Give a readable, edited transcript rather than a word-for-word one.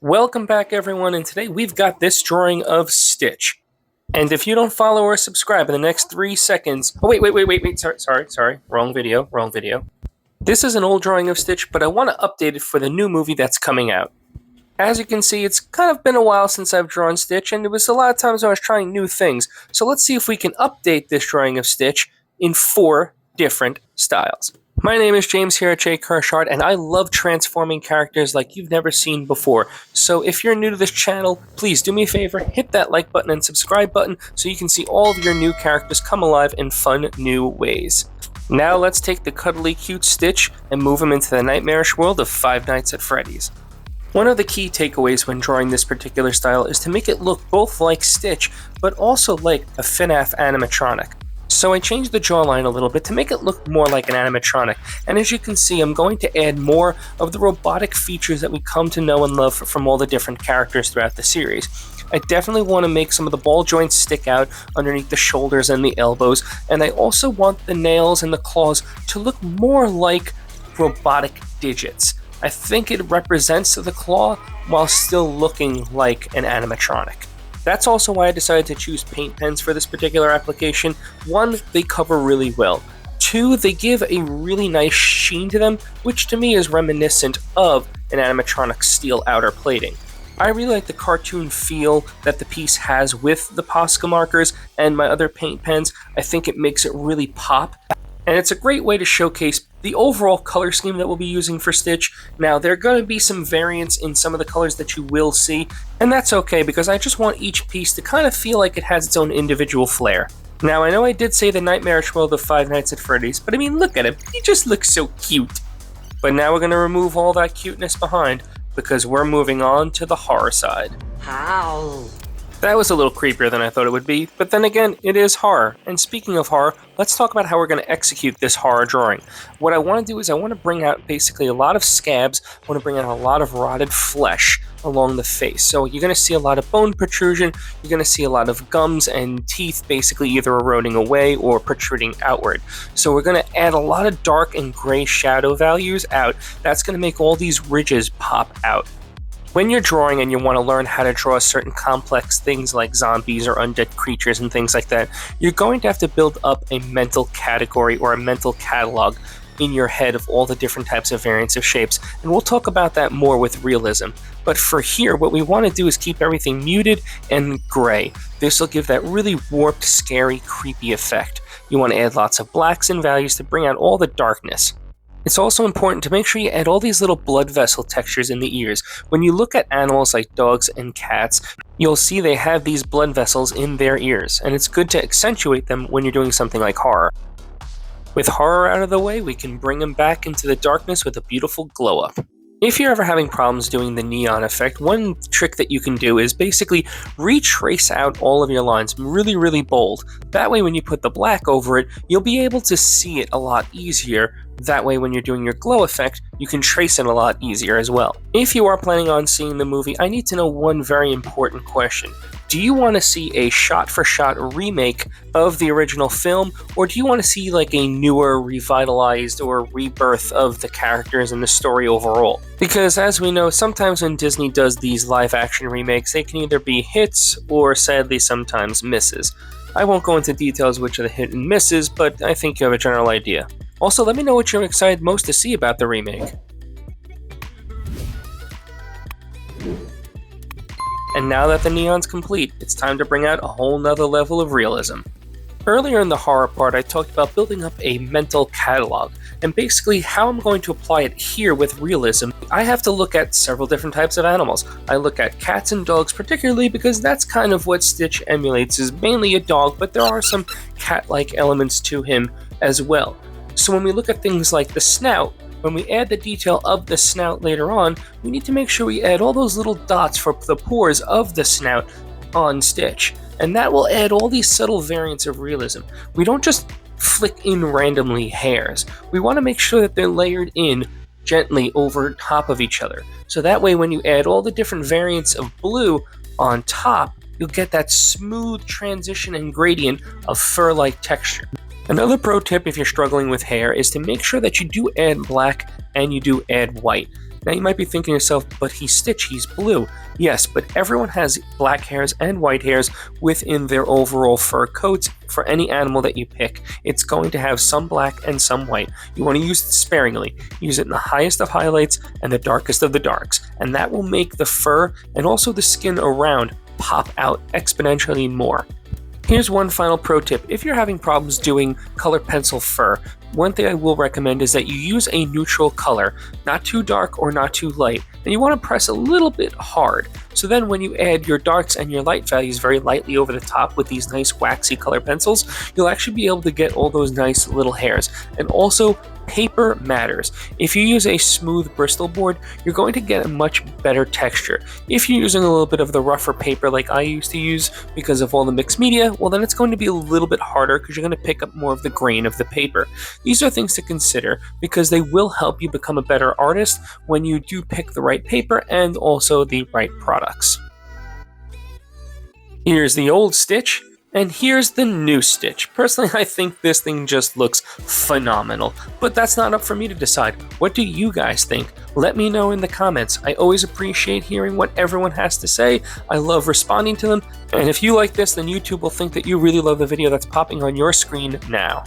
Welcome back, everyone, and today we've got this drawing of Stitch. And if you don't follow or subscribe in the next 3 seconds... Oh, wait, sorry, wrong video. This is an old drawing of Stitch, but I want to update it for the new movie that's coming out. As you can see, it's kind of been a while since I've drawn Stitch, and it was a lot of times I was trying new things. So let's see if we can update this drawing of Stitch in 4 different styles. My name is James here at J Kershard, and I love transforming characters like you've never seen before. So if you're new to this channel, please do me a favor, hit that like button and subscribe button so you can see all of your new characters come alive in fun new ways. Now let's take the cuddly cute Stitch and move him into the nightmarish world of Five Nights at Freddy's. One of the key takeaways when drawing this particular style is to make it look both like Stitch, but also like a FNAF animatronic. So I changed the jawline a little bit to make it look more like an animatronic, and as you can see, I'm going to add more of the robotic features that we come to know and love from all the different characters throughout the series. I definitely want to make some of the ball joints stick out underneath the shoulders and the elbows, and I also want the nails and the claws to look more like robotic digits. I think it represents the claw while still looking like an animatronic. That's also why I decided to choose paint pens for this particular application. 1, they cover really well. 2, they give a really nice sheen to them, which to me is reminiscent of an animatronic steel outer plating. I really like the cartoon feel that the piece has with the Posca markers and my other paint pens. I think it makes it really pop. And it's a great way to showcase the overall color scheme that we'll be using for Stitch. Now, there are going to be some variants in some of the colors that you will see, and that's okay because I just want each piece to kind of feel like it has its own individual flair. Now, I know I did say the nightmarish world of Five Nights at Freddy's, but I mean, look at him. He just looks so cute. But now we're going to remove all that cuteness behind because we're moving on to the horror side. How? That was a little creepier than I thought it would be, but then again, it is horror. And speaking of horror, let's talk about how we're going to execute this horror drawing. What I want to do is I want to bring out basically a lot of scabs, I want to bring out a lot of rotted flesh along the face. So you're going to see a lot of bone protrusion, you're going to see a lot of gums and teeth basically either eroding away or protruding outward. So we're going to add a lot of dark and gray shadow values out. That's going to make all these ridges pop out. When you're drawing and you want to learn how to draw certain complex things like zombies or undead creatures and things like that, you're going to have to build up a mental category or a mental catalog in your head of all the different types of variants of shapes, and we'll talk about that more with realism. But for here, what we want to do is keep everything muted and gray. This will give that really warped, scary, creepy effect. You want to add lots of blacks and values to bring out all the darkness. It's also important to make sure you add all these little blood vessel textures in the ears. When you look at animals like dogs and cats, you'll see they have these blood vessels in their ears, and it's good to accentuate them when you're doing something like horror. With horror out of the way, we can bring them back into the darkness with a beautiful glow up. If you're ever having problems doing the neon effect, one trick that you can do is basically retrace out all of your lines really bold. That way when you put the black over it, you'll be able to see it a lot easier. That way when you're doing your glow effect, you can trace it a lot easier as well. If you are planning on seeing the movie, I need to know one very important question. Do you want to see a shot-for-shot remake of the original film, or do you want to see like a newer, revitalized, or rebirth of the characters and the story overall? Because as we know, sometimes when Disney does these live-action remakes, they can either be hits or sadly sometimes misses. I won't go into details which are the hit and misses, but I think you have a general idea. Also, let me know what you're excited most to see about the remake. And now that the neon's complete, it's time to bring out a whole nother level of realism. Earlier in the horror part, I talked about building up a mental catalog, and basically how I'm going to apply it here with realism. I have to look at several different types of animals. I look at cats and dogs particularly because that's kind of what Stitch emulates, is mainly a dog, but there are some cat-like elements to him as well. So when we look at things like the snout, when we add the detail of the snout later on, we need to make sure we add all those little dots for the pores of the snout on Stitch. And that will add all these subtle variants of realism. We don't just flick in randomly hairs. We want to make sure that they're layered in gently over top of each other. So that way when you add all the different variants of blue on top, you'll get that smooth transition and gradient of fur-like texture. Another pro tip if you're struggling with hair is to make sure that you do add black and you do add white. Now you might be thinking to yourself, but he's Stitch, he's blue. Yes, but everyone has black hairs and white hairs within their overall fur coats. For any animal that you pick, it's going to have some black and some white. You want to use it sparingly. Use it in the highest of highlights and the darkest of the darks, and that will make the fur and also the skin around pop out exponentially more. Here's one final pro tip. If you're having problems doing color pencil fur, one thing I will recommend is that you use a neutral color, not too dark or not too light, and you want to press a little bit hard. So then when you add your darks and your light values very lightly over the top with these nice waxy color pencils, you'll actually be able to get all those nice little hairs. And also, paper matters. If you use a smooth Bristol board, you're going to get a much better texture. If you're using a little bit of the rougher paper like I used to use because of all the mixed media, well then it's going to be a little bit harder because you're going to pick up more of the grain of the paper. These are things to consider because they will help you become a better artist when you do pick the right paper and also the right products. Here's the old Stitch. And here's the new Stitch. Personally, I think this thing just looks phenomenal, but that's not up for me to decide. What do you guys think? Let me know in the comments. I always appreciate hearing what everyone has to say. I love responding to them, and if you like this, then YouTube will think that you really love the video that's popping on your screen now.